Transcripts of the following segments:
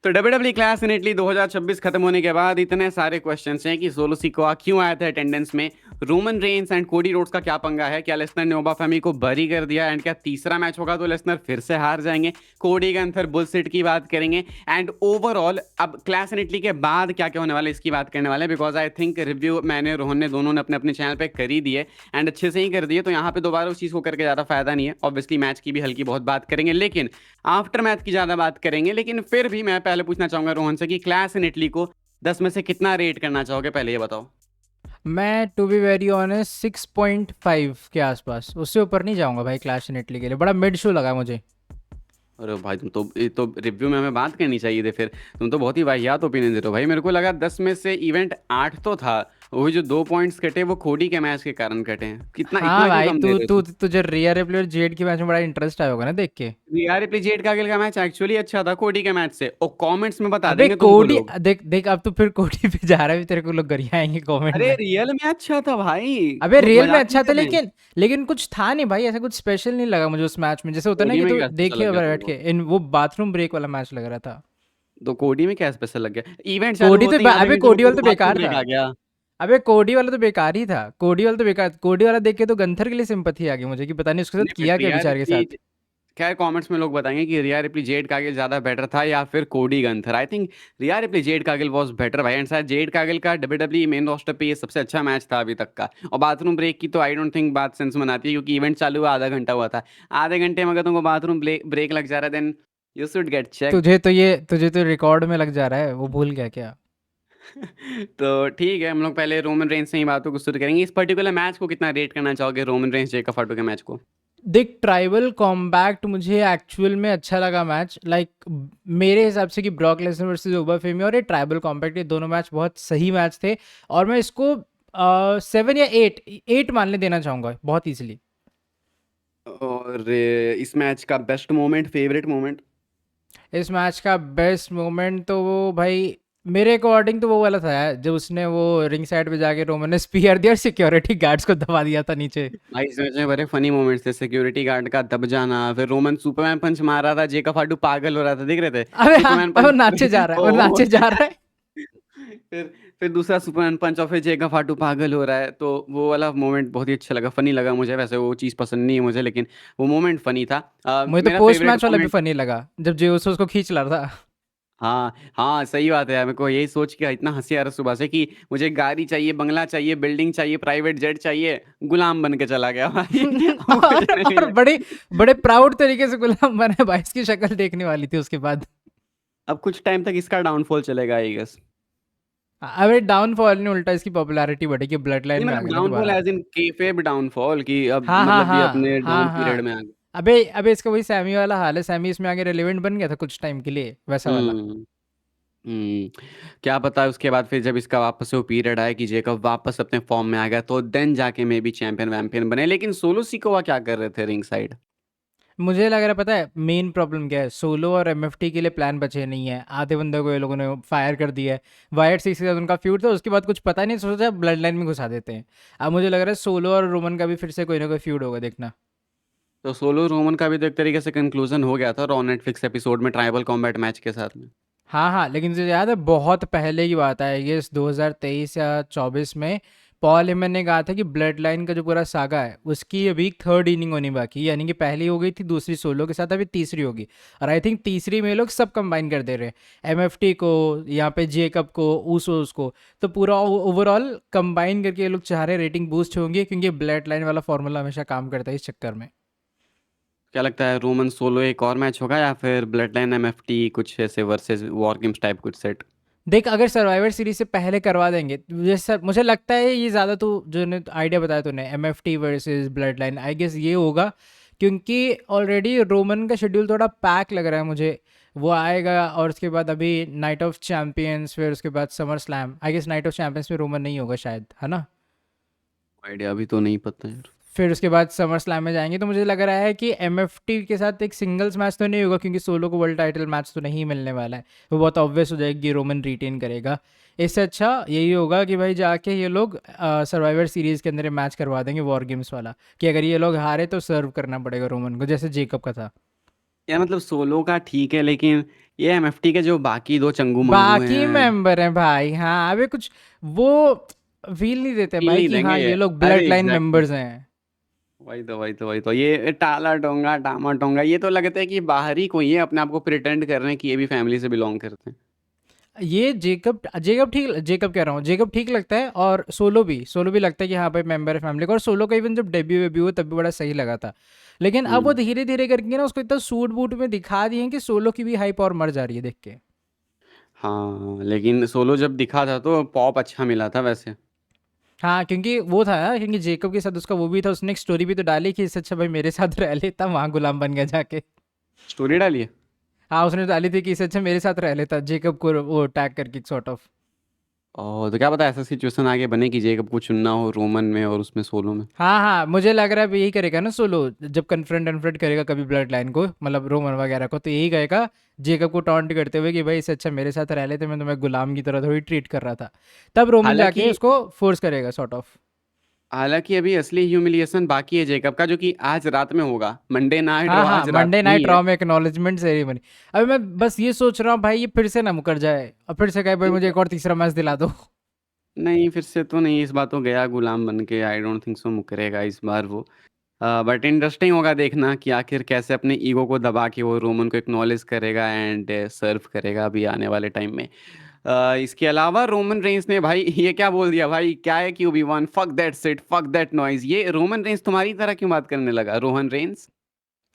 तो WWE class in Italy 2026 खत्म होने के बाद इतने सारे क्वेश्चंस हैं कि सोलो सिकोआ क्यों आया था अटेंडेंस में, Roman Reigns and Cody Rhodes का क्या पंगा है, क्या लेसनर ने ओबाफेमी को बरी कर दिया, एंड क्या तीसरा मैच होगा तो लेसनर फिर से हार जाएंगे, कोडी गंथर बुलसिट की बात करेंगे, एंड ओवरऑल अब क्लास इन इटली के बाद क्या क्या होने वाला है इसकी बात करने वाले हैं। बिकॉज आई थिंक रिव्यू मैंने रोहन ने दोनों ने अपने अपने चैनल पे कर ही दिए एंड अच्छे से ही कर दिए, तो यहाँ पे दोबारा उस चीज़ को करके ज़्यादा फायदा नहीं है। ऑब्वियसली मैच की भी हल्की बहुत बात करेंगे, लेकिन आफ्टर मैथ की ज्यादा बात करेंगे। लेकिन फिर भी मैं पहले पूछना चाहूंगा रोहन से कि क्लास इन इटली को 10 में से कितना रेट करना चाहोगे, पहले ये बताओ। मैं टू बी वेरी ऑनेस्ट 6.5 के आसपास, उससे ऊपर नहीं जाऊंगा भाई। क्लैश इन इटली के लिए बड़ा मिड शो लगा मुझे। अरे भाई तुम तो ये तो रिव्यू में हमें बात करनी चाहिए थी फिर। तुम तो बहुत ही वाहियात ओपिनियन दे रहे हो भाई। मेरे को लगा 10 में से इवेंट 8 तो था। वही जो 2 पॉइंट्स कटे वो कोडी के मैच के कारण कटे हैं। कितना हाँ इतना क्यों भाई, कम दे तू रहे तू हो? तुझे रिया रिप्ले और जेड के मैच में बड़ा इंटरेस्ट आया होगा ना देख के। यार जेड कागिल का मैच एक्चुअली अच्छा था कोडी के मैच से, और कमेंट्स में बता अबे देंगे तुमको कोडी, लोग। देख देख अब तो फिर कोडी पे जा रहा है, भी तेरे को लोग गरियाएंगे कमेंट अरे में। रियल में अच्छा था भाई। अबे रियल में मजाक नहीं अच्छा था, कर रहे हैं। लेकिन लेकिन कुछ था नहीं भाई, ऐसा कुछ स्पेशल नहीं लगा मुझे उस मैच में। जैसे होता है ना कोडी कि में तो क्या स्पेशल देखे लग गया बैठ तुमको? के इन वो बाथरूम ब्रेक वाला मैच लग रहा था। तो कोडी में क्या स्पेशल लग गया? इवेंट चालू कोडी तो होते ही आधे अबे घंटे में कोडी वाला पूरा तो बाथरूम बेकार ब्रेक था। आ गया। अबे कोडी वाला तो बेकार ही था, कोडी वाला तो बेकार। कोडी वाला देख के तो गंथर के लिए सिंपथी आ गई मुझे कि पता नहीं उसके साथ नहीं किया बट क्या रिया बेचारे के रिप्ली, साथ। खैर कमेंट्स में लोग बताएंगे कि रिया रिप्ली जेड कागिल ज्यादा बेटर था या फिर कोडी Gunther. I think Riya replay Z Kargil was better भाई। एंड शायद जेड कागिल का डब्ल्यूडब्ल्यूई मेन रोस्टर पे ये सबसे अच्छा मैच था अभी तक का। और बाथरूम ब्रेक की तो आई डोंट थिंक बात सेंस बनाती है, क्योंकि इवेंट चालू हुआ आधा घंटा हुआ था। आधे घंटे में अगर तुमको बाथरूम ब्रेक लग जा रहा है then you should get check. तुझे तो रिकॉर्ड में लग जा रहा है, वो भूल गया क्या? तो ठीक है, हम लोग पहले रोमन रेंज से ही बातों को शुरू करेंगे। इस पर्टिकुलर मैच को कितना रेट करना चाहोगे, रोमन रेंज जेका फाटू के मैच को? देख, ट्राइबल कॉम्बैक्ट मुझे एक्चुअल में अच्छा लगा मैच। मेरे हिसाब से कि ब्रॉक लेसनर वर्सेस ओबाफेमी और ये ट्राइबल कॉम्बैक्ट, ये दोनों मैच बहुत सही मैच थे। और मैं इसको 7 या 8 मान ले देना चाहूँगा बहुत ईजिली। और इस मैच का बेस्ट मोमेंट, फेवरेट मोमेंट? इस मैच का बेस्ट मोमेंट तो वो भाई, मेरे अकॉर्डिंग तो वो वाला था यार, जब उसने वो रिंग साइड पे जाके रोमन ने स्पीयर दिया और सिक्योरिटी गार्ड्स को दबा दिया था नीचे। भाई इस मैच में बड़े फनी मोमेंट्स थे। सिक्योरिटी गार्ड का दब जाना, फिर रोमन सुपरमैन पंच मार रहा था, जेका फाटू पागल हो रहा था, देख रहे थे? अबे हाँ, सुपरमैन वो पंच नाचे जा रहा है, वो ओ नाचे जा रहा है। फिर फिर दूसरा सुपरमैन पंच और फिर जेका फाटू पागल हो रहा है। तो वो वाला मोमेंट बहुत ही अच्छा लगा, फनी लगा मुझे। वैसे वो चीज़ पसंद नहीं है मुझे, लेकिन वो मोमेंट फनी था। मुझे तो मेरा पोस्ट फेवरेट मैच वाला भी मोमेंट, फनी लगा, जब जेउस उसको खींच रहा था। हाँ हाँ सही बात है यार। मेरे को यही सोच के इतना हंसी आ रहा सुबह से कि मुझे गाड़ी चाहिए, बंगला चाहिए, बिल्डिंग चाहिए, प्राइवेट जेट चाहिए। गुलाम बन के चला गया भाई। अब कुछ नहीं और है। बड़े बड़े प्राउड तरीके से गुलाम बना भाई, इसकी शक्ल देखने वाली थी उसके बाद। अब कुछ टाइम तक इसका डाउनफॉल चलेगा आई गेस। अबे डाउनफॉल नहीं, उल्टा इसकी पॉपुलैरिटी बढ़ेगी, ब्लड नहीं लाइन में आ मतलब गया ना डाउनफॉल दोबारा। एज इन केफेब डाउनफॉल, कि अब हाँ हाँ मतलब ये हाँ अपने हाँ डाउन पीरियड हाँ। में आ गए। अबे अबे इसका वही सैमी वाला हाल है, सैमी इसमें आगे रेलिवेंट बन गया था कुछ टाइम के लिए, वैसा वाला। हम्म। क्या पता है उसके बाद फिर जब इसका वापस से वो पीरियड आया कि जेकब वापस अपने फॉर्म में आ गया, तो देन जाके मे बी चैंपियन वैम्पियन बने। लेकिन सोलो सिकोवा क्या कर रहे थे रिंग साइड? मुझे लग रहा है, पता है मेन प्रॉब्लम क्या है? सोलो और एमएफटी के लिए प्लान बचे नहीं है, आधे बंदों को ये लोगों ने फायर कर दिया है। वाइट सिक्स के साथ उनका फ्यूड था, उसके बाद कुछ पता नहीं, सोचा ब्लड लाइन में घुसा देते हैं। अब मुझे लग रहा है सोलो और रोमन का भी फिर से कोई ना कोई फ्यूड होगा, देखना। तो सोलो रोमन का भी तो एक तरीके से कंक्लूजन हो गया था रॉ नेटफ्लिक्स एपिसोड में ट्राइबल कॉम्बैट मैच के साथ में। हाँ हाँ, लेकिन मुझे याद है बहुत पहले की बात है, ये 2023 या 24 में पॉल हेमन ने कहा था कि ब्लड लाइन का जो पूरा सागा है उसकी अभी थर्ड इनिंग होनी बाकी है। यानी कि पहली हो गई थी, दूसरी सोलो के साथ, अभी तीसरी होगी। और आई थिंक तीसरी में ये लोग सब कंबाइन कर दे रहे हैं, एमएफटी को, यहाँ पे जेकब को, ऊसोस को। तो पूरा ओवरऑल कंबाइन करके ये लोग चाह रहे रेटिंग बूस्ट होंगे, क्योंकि ब्लड लाइन वाला फॉर्मूला हमेशा काम करता है इस चक्कर में। क्या लगता है, रोमन सोलो एक और मैच होगा या फिर ब्लड लाइन एमएफटी कुछ ऐसे वर्सेस वॉर गेम्स टाइप कुछ सेट? देख, अगर सर्वाइवर सीरीज से पहले करवा देंगे, जैसे मुझे लगता है ये ज़्यादा तो जो ने आइडिया बताया तूने, MFT versus bloodline, I guess ये होगा। क्योंकि ऑलरेडी रोमन का शेड्यूल थोड़ा पैक लग रहा है मुझे। वो आएगा और उसके बाद अभी नाइट ऑफ चैंपियंस, फिर उसके बाद SummerSlam. I guess Night of Champions में रोमन नहीं होगा शायद, है ना? आइडिया अभी तो नहीं पता यार। फिर उसके बाद समर स्लैम में जाएंगे, तो मुझे लग रहा है कि एमएफटी के साथ एक सिंगल्स मैच तो नहीं होगा, क्योंकि सोलो को वर्ल्ड टाइटल मैच तो नहीं मिलने वाला है। वो बहुत ऑब्वियस हो जाएगी, रोमन रिटेन करेगा। इससे अच्छा यही होगा कि भाई जाके ये लोग सर्वाइवर सीरीज के अंदर मैच करवा देंगे वॉर गेम्स वाला, कि अगर ये लोग हारे तो सर्व करना पड़ेगा रोमन को, जैसे जेकब का था। यार मतलब सोलो का ठीक है, लेकिन ये एमएफटी के जो बाकी दो चंगू मंगू बाकी हैं मेंबर हैं भाई, हाँ अबे कुछ वो फील नहीं देते फील भाई नहीं कि हाँ देंगे ये। ये लोग अरे ब्लड लाइन एग्जैक्टली, मेंबर्स हैं। वही तो ये टाला टोंगा टामा टोंगा, ये तो लगता है कि बाहर ही कोई है, अपने आप को प्रिटेंड कर रहे हैं कि ये भी फैमिली से बिलोंग करते हैं। ये जेकब जेकब ठीक, जेकब कह रहा हूँ, जेकब ठीक लगता है, और सोलो भी लगता है कि हाँ भाई मेंबर है फैमिली का। और सोलो का इवन जब डेब्यू वेब्यू हुआ तब भी बड़ा सही लगा था। लेकिन अब वो हम्म। धीरे धीरे करके ना उसको इतना सूट बूट में दिखा दिए हैं कि सोलो की भी हाइप और मर जा रही है देख के। हाँ लेकिन सोलो जब दिखा था तो पॉप अच्छा मिला था वैसे। हाँ क्योंकि वो था ना, क्योंकि जेकब के साथ उसका वो भी था, उसने एक स्टोरी भी तो डाली कि इससे अच्छा भाई मेरे साथ रह लेता, वहाँ गुलाम बन गया जाके। स्टोरी डाली है। हाँ उसने डाली थी कि इससे अच्छा मेरे साथ रह लेता, जेकब को वो टैग करके सॉर्ट ऑफ। और तो क्या पता ऐसा सिचुएशन आगे बने कि जेकब को चुनना हो रोमन में और उसमें सोलो में। हाँ हाँ मुझे लग रहा है अभी यही करेगा ना सोलो, जब कन्फ्रंट अनफ्रंट करेगा कभी ब्लड लाइन को, मतलब रोमन वगैरह को, तो यही कहेगा जेकब को टॉन्ट करते हुए कि भाई इससे अच्छा मेरे साथ रह लेते, मैं तुम्हें गुलाम की तरह थोड़ी ट्रीट कर रहा था। तब रोमन जाके हालांकि उसको फोर्स करेगा सॉर्ट ऑफ। हालांकि अभी असली ह्यूमिलिएशन बाकी है जेकब का, जो कि आज रात में होगा, मंडे नाइट हाँ और हाँ आज रात मंडे में ही नाइट है। रॉ में एक्नॉलेजमेंट सेरेमनी। अभी मैं बस ये सोच रहा हूँ भाई ये फिर से ना मुकर जाए और फिर से कहे भाई मुझे एक और तीसरा मैच दिला दो। नहीं फिर से तो नहीं, इस बार तो गया गुलाम बन के, आई डोंट थिंक सो मुकरेगा इस बार वो। बट इंटरेस्टिंग होगा देखना कि आखिर कैसे अपने ईगो को दबा के वो रोमन को एक्नॉलेज करेगा एंड सर्व करेगा अभी आने वाले टाइम में। इसके अलावा रोमन रेंस ने भाई ये क्या बोल दिया भाई, क्या है कि OB one fuck that shit fuck that noise, ये रोमन रेंस तुम्हारी तरह क्यों बात करने लगा रोहन रेंस।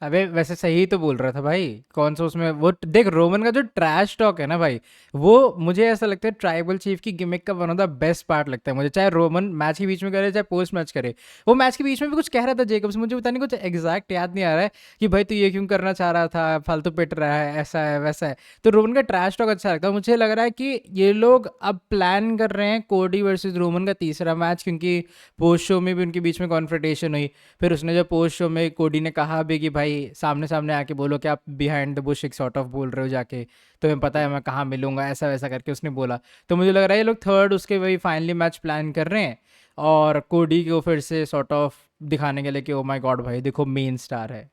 अबे वैसे सही तो बोल रहा था भाई, कौन सा उसमें वो देख रोमन का जो ट्रैश टॉक है ना भाई, वो मुझे ऐसा लगता है ट्राइबल चीफ की गिमिक का one of the best part लगता है मुझे, चाहे रोमन मैच के बीच में करे चाहे पोस्ट मैच करे। वो मैच के बीच में भी कुछ कह रहा था जेकब से, मुझे पता नहीं कुछ एग्जैक्ट याद नहीं आ रहा है कि भाई तू ये क्यों करना चाह रहा था, फालतू पिट रहा है, ऐसा है वैसा है। तो रोमन का ट्रैश टॉक अच्छा लगता है, मुझे लग रहा है कि ये लोग अब प्लान कर रहे हैं कोडी वर्सेज रोमन का तीसरा मैच, क्योंकि पोस्ट शो में भी उनके बीच में कॉन्फ्रंटेशन हुई। फिर उसने जब पोस्ट शो में कोडी ने कहा भी कि भाई सामने सामने आके बोलो कि आप बिहाइंड द बुश एक सॉर्ट ऑफ बोल रहे हो जाके, तुम्हें पता है मैं कहाँ मिलूंगा, ऐसा वैसा करके उसने बोला। तो मुझे लग रहा है ये लोग थर्ड उसके वही फाइनली मैच प्लान कर रहे हैं, और कोडी को फिर से सॉर्ट ऑफ दिखाने के लिए कि ओ माय गॉड भाई देखो मेन स्टार है।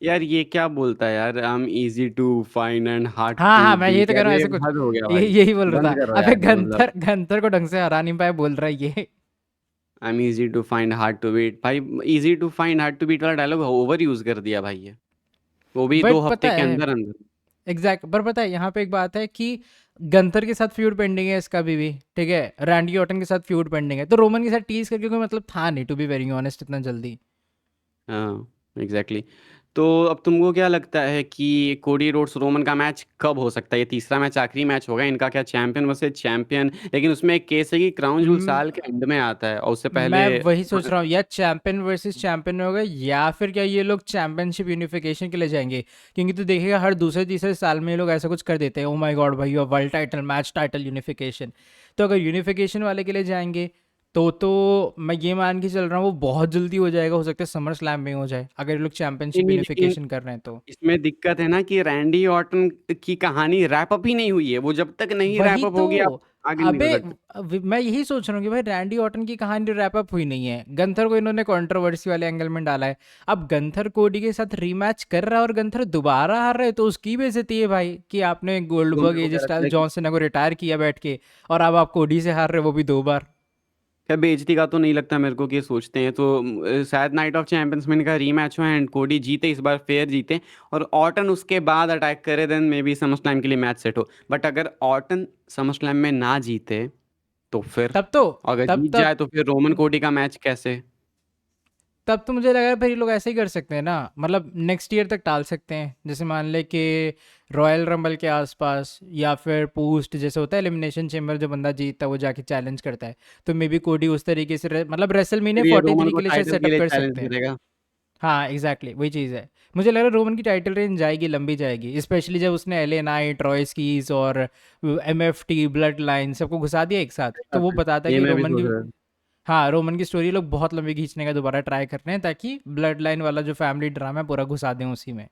यार ये क्या बोलता है यार, I am easy to find and hard हाँ टू हाँ मैं यही बीट, तो कह यार रहा हूँ ये ऐसे कुछ, हद हो गया यही भाई। यही बोल रहा बंद था। करो अबे यार ये मतलब। गंथर गंथर को ढंग से हरा नहीं पाया बोल रहा है ये। I am easy to find hard to beat भाई, easy to find hard to beat वाला डायलॉग ओवर यूज कर दिया भाई ये, वो भी दो बट हफ्ते पता के है, अंदर अंदर। एग्जैक्ट, पर पता है यहाँ पे एक बात है कि गंथर के साथ फ्यूड पेंडिंग है इसका भी ठीक है, रैंडी ऑर्टन के साथ फ्यूड पेंडिंग है, तो रोमन के साथ टीज करके कोई मतलब था नहीं टू बी वेरी ऑनेस्ट इतना जल्दी। हाँ एग्जैक्टली exactly. तो अब तुमको क्या लगता है कि कोडी रोड्स रोमन का मैच कब हो सकता है, ये तीसरा मैच आखिरी मैच होगा इनका क्या, चैंपियन वर्सेस चैंपियन, लेकिन उसमें एक केस है कि क्राउन जूल हम्म, साल के एंड में आता है और उससे मैं पहले। वही सोच रहा हूँ या चैंपियन वर्सेस चैंपियन होगा, या फिर क्या ये लोग चैंपियनशिप यूनिफिकेशन के लिए जाएंगे, क्योंकि तो देखिएगा हर दूसरे तीसरे साल में ये लोग ऐसा कुछ कर देते हैं, ओ माय गॉड भाई world title match title unification. तो अगर यूनिफिकेशन वाले के लिए जाएंगे तो मैं ये मान के चल रहा हूँ वो बहुत जल्दी हो जाएगा, हो सकता है समर स्लैम में हो जाए अगर ये लोग नहीं चैंपियनशिप नहीं, लेकिन यूनिफिकेशन कर रहे हैं तो। इसमें दिक्कत है ना कि रैंडी ऑर्टन की कहानी रैप अप ही नहीं हुई है, वो जब तक नहीं वही रैप अप तो, होगी आप आगे नहीं अबे बढ़ सकते। मैं यही सोच रहा हूँ कि भाई रैंडी ऑर्टन की कहानी रैप अप हुई नहीं है, गंथर को इन्होंने कंट्रोवर्सी वाले एंगल में डाला है। अब गंथर कोडी के साथ रीमैच कर रहा है और गंथर दोबारा हार रहे, तो उसकी बेइज्जती है भाई कि आपने तो गोल्डबर्ग मेरे को एज क्या लगता स्टाइल है कि जॉन सीना को रिटायर किया बैठ के, और अब आप कोडी से हार रहे हो वो भी 2 बार। क्या बेइज्जती का तो नहीं लगता मेरे को कि ये सोचते हैं तो शायद नाइट ऑफ चैंपियंस में इनका रीमैच हो एंड कोडी जीते इस बार, फेयर जीते और ऑर्टन उसके बाद अटैक करे, then maybe SummerSlam के लिए मैच सेट हो। बट अगर ऑर्टन समर स्लैम में ना जीते तो फिर, तब तो, अगर तब जीत तब जाए तो फिर रोमन कोडी का मैच कैसे। तब तो मुझे लग रहा है फिर ये लोग ऐसे ही कर सकते हैं ना, मतलब नेक्स्ट ईयर तक टाल सकते हैं, जैसे मान ले कि रॉयल रंबल के आसपास, या फिर पोस्ट जैसे होता है एलिमिनेशन चेम्बर, जो बंदा जीतता है वो जाके चैलेंज करता है, तो मे बी कोडी उस तरीके से मतलब रेसलमेनिया फिर ये रोमन 43 को के लिए शायद टाइटल के सेटअप लिए कर चैलेंज सकते हैं। करेगा। हाँ एग्जैक्टली वही चीज़ है। मुझे लग रहा है रोमन की टाइटल रेंज जाएगी, लंबी जाएगी, स्पेशली जब उसने L A Knight, Royce Keys और M F T bloodline सबको घुसा दिया एक साथ, सही तो बात वो है। बताता है ये कि मैं भी रोमन सोच की, रहा हूँ। हाँ रोमन की स्टोरी लोग बहुत लंबी खींचने का दोबारा ट्राई कर रहे हैं, ताकि ब्लड लाइन वाला जो फैमिली ड्रामा है पूरा घुसा दें उसी में।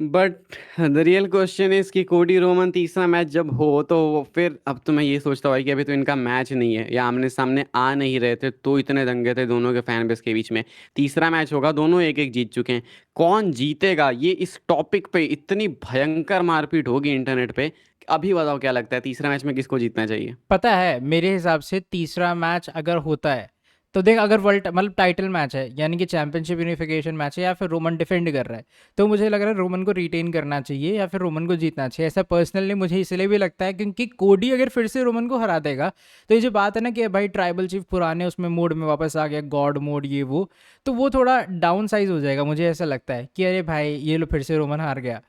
But the real question is कि कोडी रोमन तीसरा मैच जब हो तो फिर अब तो मैं ये सोचता हूँ कि अभी तो इनका मैच नहीं है या आमने सामने आ नहीं रहे थे तो इतने दंगे थे दोनों के फैन बेस के बीच में। तीसरा मैच होगा, दोनों एक एक जीत चुके हैं। कौन जीतेगा ये इस टॉपिक पे इतनी भयंकर मारपीट होगी इंटरनेट पे। अभी बताओ क्या लगता है तीसरा मैच में किसको जीतना चाहिए। पता है मेरे हिसाब से तीसरा मैच अगर होता है तो देख, अगर वर्ल्ड मतलब टाइटल मैच है यानी कि चैंपियनशिप यूनिफिकेशन मैच है या फिर रोमन डिफेंड कर रहा है, तो मुझे लग रहा है रोमन को रिटेन करना चाहिए या फिर रोमन को जीतना चाहिए। ऐसा पर्सनली मुझे इसलिए भी लगता है क्योंकि कोडी अगर फिर से रोमन को हरा देगा तो ये जो बात है ना कि भाई ट्राइबल चीफ पुराने उसमें मोड में वापस आ गया, गॉड मोड ये वो, तो वो थोड़ा डाउन साइज हो जाएगा। मुझे ऐसा लगता है कि अरे भाई ये लो फिर से रोमन हार गया।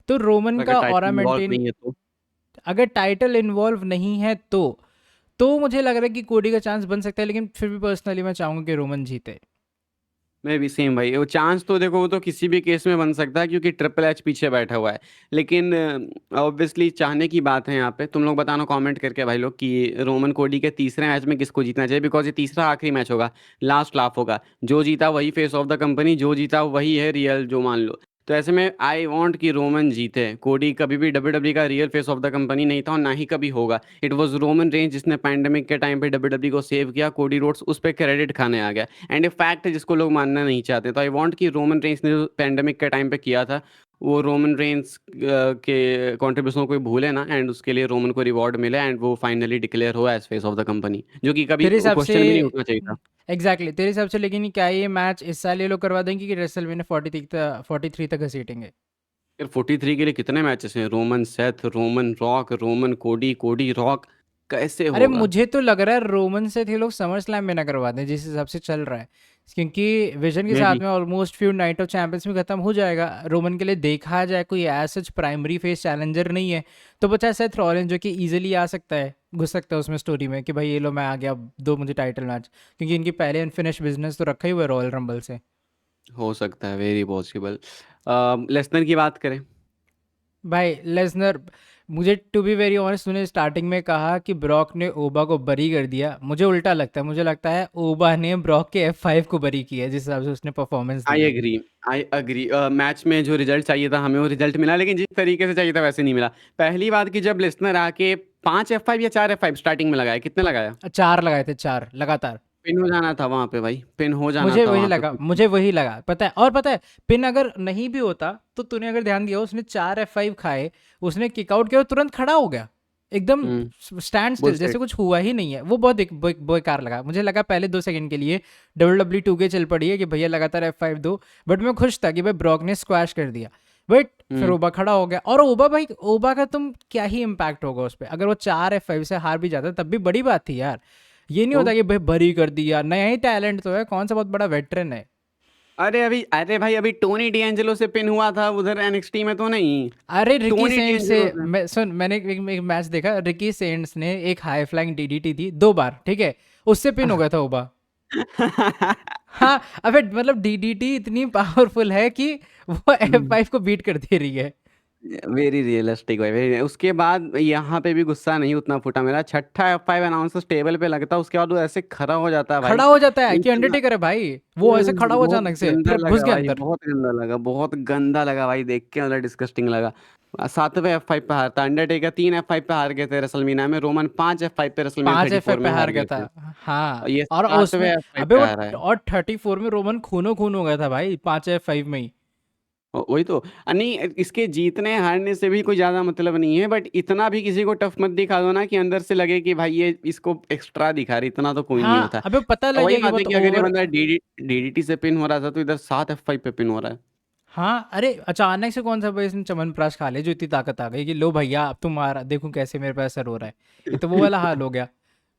तो रोमन अगर का टाइटल ऑरा इन्वॉल्व मेंटेन, नहीं है तो। अगर टाइटल इन्वॉल्व नहीं है तो मुझे लग रहा है कि कोडी का चांस बन सकता है, लेकिन फिर भी पर्सनली मैं चाहूंगा कि रोमन जीते। मैं भी सेम भाई, वो चांस तो देखो वो तो किसी भी केस में बन सकता है क्योंकि ट्रिपल एच पीछे बैठा हुआ है। लेकिन ऑब्वियसली चाहने की बात है यहाँ पे। तुम लोग बताना कमेंट करके भाई लोग कि रोमन कोडी के तीसरे मैच में किसको जीतना चाहिए, बिकॉज ये तीसरा आखिरी मैच होगा, लास्ट लाफ होगा। जो जीता वही फेस ऑफ द कंपनी, जो जीता वही है रियल, जो मान लो। तो ऐसे में आई वांट कि रोमन जीते। कोडी कभी भी WWE का real face of the company नहीं था और ना ही कभी होगा। इट वाज रोमन रेंज जिसने पैंडेमिक के टाइम पे WWE को सेव किया। कोडी रोड्स उस पर क्रेडिट खाने आ गया। एंड ये फैक्ट है जिसको लोग मानना नहीं चाहते। तो आई वांट कि रोमन रेंस ने जो पैंडेमिक के टाइम पे किया था वो रोमन रेंस के कॉन्ट्रीब्यूशन को कोई भूले ना, एंड उसके लिए रोमन को रिवॉर्ड मिले एंड वो फाइनली डिक्लेयर हो as face of the company, जो कि कभी तेरे हिसाब से, क्वेश्चन भी नहीं उठना चाहिए था। एग्जैक्टली तेरे हिसाब से, लेकिन क्या ये मैच इस साल ये लोग करवा देंगे कि रेसलमेनिया 43 तक घसीटेंगे? फिर 43 के लिए कितने मैचेस हैं? Roman Seth, Roman rock, Roman कोडी, कोडी रॉक, कैसे अरे होगा। मुझे तो लग रहा है रोमन से थे लोग समर स्लैम में ना करवा दें जिस हिसाब से चल रहा है, क्योंकि विजन के मे साथ भी। में almost few night of Champions में खत्म हो जाएगा। रोमन के लिए देखा जाए कोई ऐसा प्राइमरी फेस चैलेंजर नहीं है, तो बचा सेथ रॉलिंस जो कि इजीली आ सकता है, घुस सकता है उसमें स्टोरी में कि भाई ये लो मैं आ गया, अब दो मुझे टाइटल मैच, क्योंकि इनकी पहले अनफिनिश बिजनेस तो रखा ही हुआ है रॉयल रंबल से। हो सकता है, वेरी पॉसिबल। लेसनर की बात करें। भाई लेसनर, मुझे टू बी वेरी ऑनेस्ट, तूने स्टार्टिंग में कहा कि ब्रॉक ने ओबा को बरी कर दिया, मुझे उल्टा लगता है। मुझे लगता है ओबा ने ब्रॉक के F5 को बरी किया है जिस हिसाब से उसने परफॉर्मेंस दी आई है। Agree, I agree. मैच में जो रिजल्ट चाहिए था हमें वो रिजल्ट मिला, लेकिन जिस तरीके से चाहिए था वैसे नहीं मिला। पहली बात कि जब लिस्नर आके 5 F5 या 4 F5 स्टार्टिंग में लगाया, कितने लगाया? चार लगाए थे, चार लगातार। पिन हो जाना था वहां पे भाई, पिन हो जाना मुझे था वही वहां पे लगा, कुछ भी। मुझे वही लगा, पता है। और पता है, पिन अगर नहीं भी होता तो तूने अगर ध्यान दिया उसने 4 F5 खाए, उसने किकआउट किया और तुरंत खड़ा हो गया एकदम हम्म। स्टैंड बुल स्टिल, जैसे सेट। कुछ हुआ ही नहीं है। वो बहुत बेकार लगा। मुझे लगा पहले 2 सेकंड के लिए WWE 2K चल पड़ी है कि भैया लगातार F5 दो, बट मैं खुश था कि भाई ब्रॉक ने स्क्वैश कर दिया। बट फिर हम्म। ओबा खड़ा हो गया, और ओबा भाई, ओबा का तुम क्या ही इम्पैक्ट होगा उस पर, अगर वो 4 F5 से हार भी जाता तब भी बड़ी बात थी यार। ये नहीं तो होता कि भाई बरी कर दिया, नया ही टैलेंट तो है, कौन सा बहुत बड़ा वेटरन है। अरे भाई अभी टोनी डिएंजेलो से पिन हुआ था उधर NXT में तो नहीं। अरे रिकी टोनी सेंट से, डिएंजेलो से। मैंने एक मैच देखा, रिकी सेंट्स ने एक हाई फ्लाइंग डीडीटी दी 2 बार, ठीक है, उससे पिन हो गया था ओबा। हाँ, अबे मतलब डीडीटी इतनी पावरफुल है कि वो F5 को बीट कर दे रही है। वेरी रियलिस्टिक भाई, वेरी। उसके बाद यहाँ पे भी गुस्सा नहीं उतना फूटा मेरा। छठा F5 अनाउंसर्स टेबल पे लगता, उसके बाद वो ऐसे खड़ा हो जाता है खड़ा भाई। हो जाता है कि इतना अंडरटेकर है भाई, वो ऐसे खड़ा हुआ बहुत अचानक से गंदा फिर घुस लगा गया भाई, अंदर। बहुत गंदा लगा, बहुत गंदा लगा भाई, देख के मतलब डिस्गस्टिंग लगा। 7वें F5 पे हारता अंडरटेकर, 3 F5 पे हार गए थे रेसलमीना में। रोमन 5 F5 पे रेसलमीना पांच 34 F5 पे में हार हार गया गए था। थे। हाँ, और ये और सातवें उसमें, F5 अबे पे वो हारा है। और 34 में रोमन खूनो खून हो गया था भाई 5 F5 में ही। वही तो। नहीं, इसके जीतने हारने से भी कोई ज्यादा मतलब नहीं है, बट इतना भी किसी को टफ मत दिखा दो ना कि अंदर से लगे कि भाई ये इसको एक्स्ट्रा दिखा रही। इतना तो कोई नहीं हाँ, होता। अबे पता और वही लगे कि बात वो है तो कि अगर ये ओवर। बंदा डीडीटी से पिन हो रहा था तो इधर 7 F5 पे पिन हो रहा है। हाँ, अरे अचानक से कौन सा भाई इसने च्यवनप्राश खा लिया जो इतनी ताकत आ गई कि लो भैया अब तुम आ रहा देखो कैसे मेरे पे असर हो रहा है। ये तो वो वाला हाल हो गया।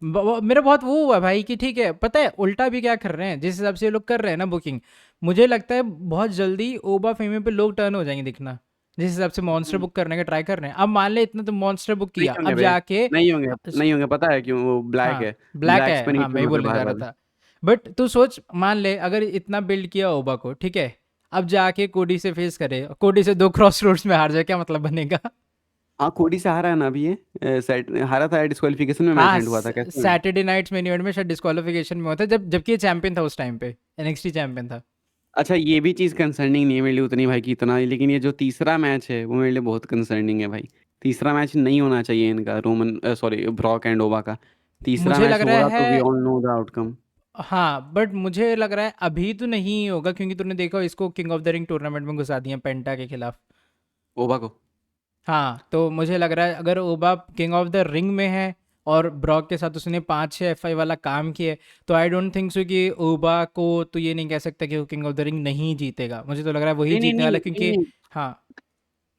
मेरा बहुत वो हुआ भाई कि ठीक है, पता है उल्टा भी क्या कर रहे हैं, जिस हिसाब से ये लोग कर रहे हैं ना बुकिंग, मुझे लगता है बहुत जल्दी ओबा फेमी पे लोग टर्न हो जाएंगे दिखना, जिस हिसाब से मॉन्स्टर हम्म। बुक करने का ट्राई कर रहे हैं। अब मान ले इतना तुम मॉन्स्टर बुक नहीं किया, होंगे अब बे। जाके नहीं होंगे। अ, नहीं होंगे, पता है क्यों? वो ब्लैक हाँ, है। ब्लैक ब्लैक्स है, पे नहीं हाँ मैं पिन ही होते बोलने बार जा रहा बार। था। बट तू सोच, मान ले अगर इतना बिल्ड किया ओबा को, ठीक है, अब जाके कोडी से फेस करे, कोडी से 2 क्रॉस रोड्स में हार जाए, क्या मतलब बनेगा? हाँ, कोडी से हारा है ना अभी ये। सेट हारा था, डिस्क्वालिफिकेशन में मैच हाँ, एंड हुआ था, कैसे में? सैटरडे नाइट्स मेन इवेंट में शायद डिस्क्वालिफिकेशन में होता है, जबकि ये चैंपियन था उस टाइम पे, NXT चैंपियन था। अच्छा ये भी चीज़ कंसर्निंग नहीं है मेरे लिए उतनी भाई कि इतना, लेकिन ये जो तीसरा मैच है वो मेरे लिए बहुत कंसर्निंग है भाई। तीसरा मैच नहीं होना चाहिए इनका, रोमन सॉरी ब्रॉक एंड ओवा का। तीसरा मुझे लग मैच रहा होगा तो वी है, ऑल नो द आउटकम। हाँ बट मुझे लग रहा है अभी तो नहीं होगा, क्योंकि तूने देखा इसको king of the ring tournament में घुसा दिया पेंटा के खिलाफ। ओवा को। हाँ तो मुझे लग रहा है अगर ओबा किंग ऑफ द रिंग में है और ब्रॉक के साथ उसने 5-6 FI वाला काम किया है, तो आई डोंट थिंक सो कि ओबा को तो ये नहीं कह सकता कि वो किंग ऑफ द रिंग नहीं जीतेगा। मुझे तो लग रहा है वही नहीं नहीं जीतने नहीं वाला है, नहीं क्योंकि नहीं, हाँ,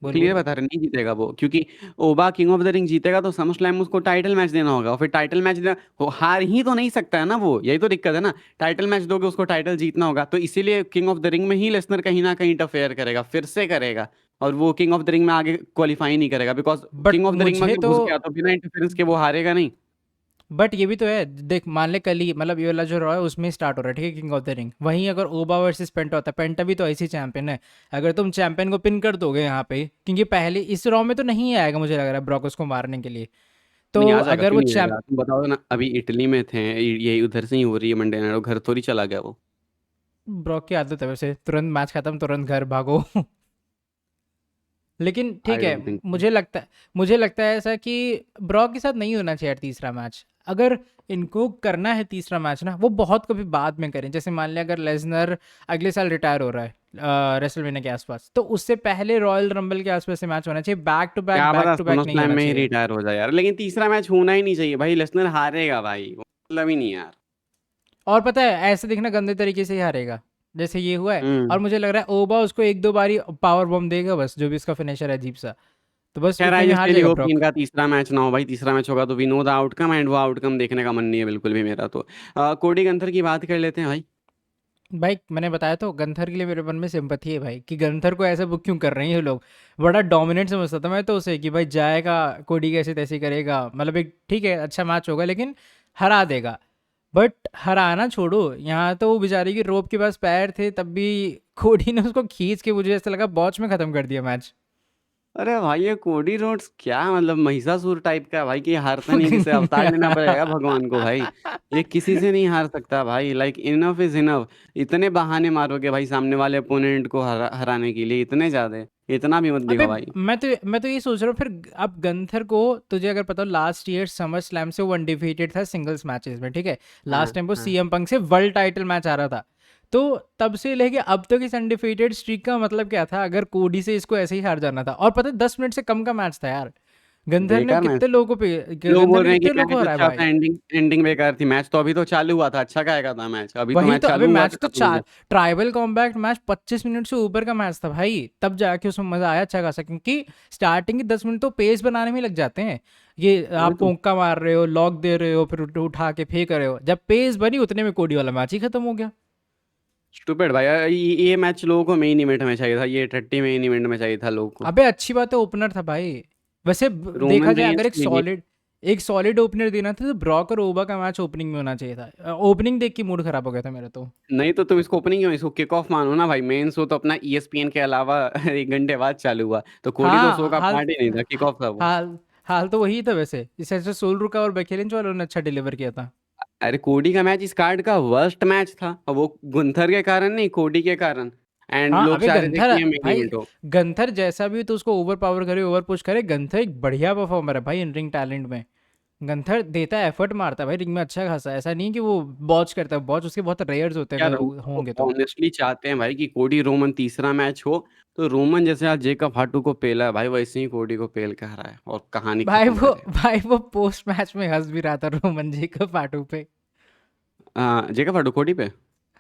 बोल क्लियर बोल। बता रहे नहीं जीतेगा वो, क्योंकि ओबा किंग ऑफ द रिंग जीतेगा तो समर स्लैम में उसको टाइटल मैच देना होगा, और फिर टाइटल मैच देना वो हार ही तो नहीं सकता है ना वो, यही तो दिक्कत है ना। टाइटल मैच दोगे उसको टाइटल जीतना होगा, तो इसीलिए किंग ऑफ द रिंग में ही लेसनर कहीं ना कहीं इंटरफेयर करेगा, फिर से करेगा। और वो किंग ऑफ द रिंग में आगे क्वालिफाई नहीं करेगा, because but king of the ring में मुझे अगर तो घुस गया तो बिना इंटरफेरेंस के वो हारेगा नहीं। बट ये भी तो है, देख मान ले कल ही मतलब ये वाला जो रॉ है उसमें स्टार्ट हो रहा है, ठीक है, किंग ऑफ द रिंग। वहीं अगर ओबा वर्सेस पेंटा होता है, पेंटा भी तो ऐसी चैंपियन है, अगर तुम चैंपियन को पिन कर दोगे यहाँ पे, क्योंकि पहले इस रॉ में तो नहीं आएगा मुझे लग रहा है ब्रॉकोस को मारने के लिए, तो नहीं आ जाएगा, अगर क्यों वो नहीं चैंप आएगा, तुम बताओ ना, अभी इटली में थे, ये उधर से ही हो रही है मंडे नाइट, घर थोड़ी चला गया वो। ब्रॉक की आदत है वैसे, तुरंत मैच खत्म तुरंत घर भागो। लेकिन ठीक आई है, डोंट थिंक। मुझे लगता है ऐसा कि ब्रॉक के साथ नहीं होना चाहिए यार तीसरा मैच। अगर इनको करना है तीसरा मैच ना, वो बहुत कभी बाद में करें। जैसे मान लिया अगर लेसनर अगले साल रिटायर हो रहा है रेसलमेनिया के आसपास, तो उससे पहले रॉयल रंबल के आसपास से मैच होना चाहिए, क्या बैक पता टू बैक समर नहीं स्लैम होना में ही चाहिए। रिटायर हो जाए यार, लेकिन तीसरा मैच होना ही नहीं चाहिए भाई, लेसनर हारेगा भाई, वो मतलब ही नहीं यार। और पता है ऐसे देखना गंदे तरीके से ही हारेगा, जैसे ये हुआ है। और हम्म। मुझे लग रहा है ओबा उसको एक दो बारी पावर बॉम्ब देगा बस, जो भी इसका फिनिशर है अजीब सा, तो बस खैर उतने आई में जस्ट हार रियली जाएगा होप कि ब्रॉक। इनका तीसरा मैच ना हो भाई, तीसरा मैच होगा तो we know the outcome, and वो आउटकम देखने का मन नहीं है बिल्कुल भी मेरा तो। कोडी गंथर की बात कर लेते हैं भाई। भाई मैंने बताया तो गंथर के लिए मेरे मन में सिंपथी है भाई, कि गंथर को ऐसे बुक क्यों कर रहे हैं ये लोग। बड़ा डोमिनेट समझता था मैं तो उसे, कि भाई जाएगा कोडी कैसे तैसे करेगा, मतलब एक ठीक है अच्छा मैच होगा लेकिन हरा देगा। बट हराना छोड़ो, यहाँ तो वो बेचारे की रोप के पास पैर थे तब भी कोडी ने उसको खींच के, मुझे ऐसा लगा बॉच में खत्म कर दिया मैच। अरे भाई ये कोडी रोड्स क्या मतलब महिषासुर टाइप का है भाई, कि हारता नहीं है, किसे अवतार लेना पड़ेगा भगवान को भाई। ये किसी से नहीं हार सकता भाई, लाइक इनफ इज इनफ। इतने बहाने मारोगे भाई सामने वाले अपोनेंट को हराने के लिए, इतने ज्यादा, इतना भी मत अबे दिखो भाई। मैं तो ये सोच रहा हूँ फिर, अब गंथर को, तुझे अगर पता हो लास्ट ईयर समर स्लैम से वो अनडिफीटेड था सिंगल्स मैचेस में, ठीक है। हाँ लास्ट टाइम वो हाँ। सीएम पंक से वर्ल्ड टाइटल मैच आ रहा था। तो तब से लेके अब तक इस अनडिफीटेड स्ट्रीक का मतलब क्या था, अगर कोडी से इसको ऐसे ही हार जाना था। और पता है 10 मिनट से कम का मैच था यार। गंधर ने बेकार मैच। कितने लोगों पे, लोग गंधर बोल ने रहे हैं कि कितने लोगों मैच को हराया अच्छा था, भाई। एंडिंग एंडिंग बेकार थी, मैच तो अभी तो चालू हुआ था, अच्छा खाएगा था मैच, अभी तो वही मैच तो, अबे चालू हुआ था मैच तो खत्म हो गया। चार ट्राइबल कॉम्बैट मैच 25 मिनट से ऊपर का मैच था भाई, तब जाके उसमें मजा आया अच्छा खासा, क्योंकि स्टार्टिंग के 10 मिनट तो पेस बनाने में लग जाते हैं। ये वही आप तो। पोंका मार रहे हो, लॉक दे रहे हो, फिर उठा के फेंक रहे हो, जब पेस बनी उतने में कोडी वाला मैच ही खत्म हो गया। स्टूपिड भाई, ये मैच लोगों को मेन इवेंट में चाहिए था, ये 30 मेन इवेंट में चाहिए था लोगों को। अबे अच्छी बात है ओपनर था भाई। वैसे देखा रोमन जाए अगर रेंस के लिए। एक सॉलिड ओपनर देना था तो ब्रॉक और ओबा का मैच ओपनिंग में होना चाहिए था। ओपनिंग देख के मूड खराब हो गया था मेरा तो। नहीं तो तुम इसको ओपनिंग क्यों, इसको किक ऑफ मानो ना भाई, मेन शो तो अपना ईएसपीएन के अलावा 1 घंटे बाद चालू हुआ, तो कोडी तो शो हाँ का हाल पार्ट ही नहीं था, किक ऑफ था वो। हाल हाल तो वही था वैसे, इस ऐसे सोल रुका और बेकेलेंज वालों ने अच्छा डिलीवर किया था। अरे कोडी का मैच इस कार्ड का वर्स्ट मैच था, और वो गुंथर के कारण नहीं, कोडी के कारण। एंड हाँ लोग अबे चाह रहे थे गंथर कि ये मेन भाई, इवेंट हो। गंथर जैसा भी तो उसको ओवर पावर करे, ओवर पुश करे, गंथर एक बढ़िया परफॉर्मर है भाई इन रिंग टैलेंट में। गंथर देता है, एफर्ट मारता है भाई रिंग में अच्छा खासा, ऐसा नहीं कि वो बॉच करता है, बॉच उसके बहुत रेयर्स होते हैं यार अगर वो होंगे तो। ऑनेस्टली चाहते हैं भाई कि कोडी रोमन तीसरा मैच हो, तो रोमन जैसे आज जेकब हाटू को पेला है भाई, वैसे ही कोडी को पेल के हराए और कहानी भाई खत्म वो करे। भाई वो पोस्ट मैच में हंस भी रहा था रोमन जी का पाटू पे। जेकब हाटू कोडी पे।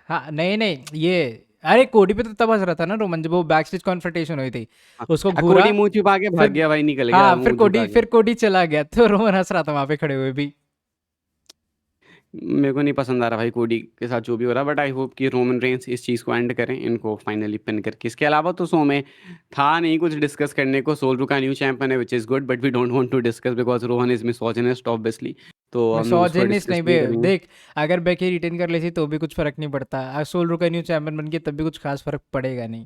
हाँ नहीं नहीं ये, अरे कोडी पे तो तब हंस रहा था ना रोमन, जब वो बैक स्टेज कॉन्फ्रंटेशन हुई थी, उसको कोडी घूरा, मुंह छुपा के भाग फिर गया भाई, निकल गया हाँ मुंह झुका के। फिर कोडी चला गया, तो रोमन हंस रहा था वहां पे खड़े हुए भी। मेरे को नहीं पसंद आ रहा भाई कोडी के साथ जो भी हो रहा, बट आई होप कि रोमन रेंस इस चीज़ को एंड करें, इनको फाइनली पिन करके। इसके अलावा तो शो में था नहीं कुछ डिस्कस करने को, सोल रुका न्यू चैंपियन है which is good, but we don't want to discuss because Rohan is misogynist obviously, तो हम लोग उस पर मिसोजिनिस्ट नहीं डिस्कस बे, नहीं करेंगे। देख अगर बेकी रिटेन कर लेती तो भी कुछ फर्क नहीं पड़ता, सोल रुका न्यू चैंपियन बन के तब भी कुछ खास फर्क पड़ेगा नहीं।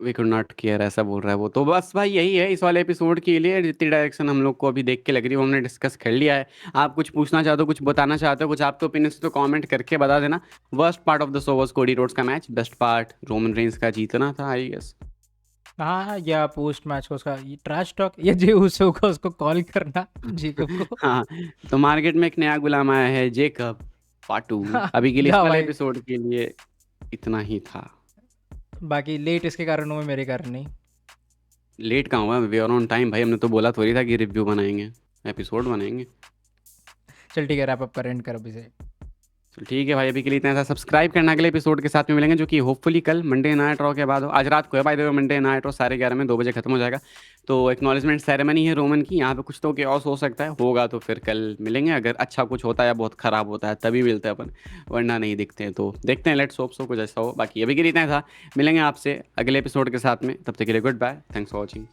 वी कुड नॉट केयर ऐसा बोल रहा है वो। तो बस भाई यही है इस वाले एपिसोड के लिए, जितनी डायरेक्शन हम लोग को अभी देख के लग रही है वो हमने डिस्कस कर लिया है। आप कुछ पूछना चाहते हो, कुछ बताना चाहते हो, कुछ आपके ओपिनियन तो कमेंट करके बता देना। Worst part of the show was Cody Rhodes का match, best part Roman Reigns का जीतना था आई गेस। हाँ, या पोस्ट मैच को उसका ट्रैश टॉक, या जे उसो को उसको कॉल करना जेकब को। हाँ, तो मार्केट में एक नया गुलाम आया है, जेकब पाटू। अभी के लिए इस जा वाले भाई, एपिसोड के लिए इतना ही था। बाकी लेट इसके कारण हुए, मेरे कारण नहीं। लेट कहाँ हुआ, वी आर ऑन टाइम भाई। हमने तो बोला थोड़ी था कि रिव्यू बनाएंगे, एपिसोड बनाएंगे। चल ठीक है, रैप अप कर, एंड कर अभी से। तो ठीक है भाई, अभी के लिए इतना था। सब्सक्राइब करना अगले एपिसोड के साथ में मिलेंगे, जो कि होपफुली कल मंडे नाइट रॉ के बाद हो। आज रात को है by the way Monday night raw, 11:30 में 2 बजे खत्म हो जाएगा। तो एक्नॉलेजमेंट सेरेमनी है रोमन की, यहाँ पे कुछ तो केओस हो सकता है, होगा तो फिर कल मिलेंगे। अगर अच्छा कुछ होता है या बहुत खराब होता है तभी मिलते हैं अपन, वरना नहीं दिखते हैं। तो देखते हैं, लेट्स होप सो कुछ ऐसा हो। बाकी अभी के लिए इतना था, मिलेंगे आपसे अगले एपिसोड के साथ में, तब तक के लिए goodbye, thanks for watching.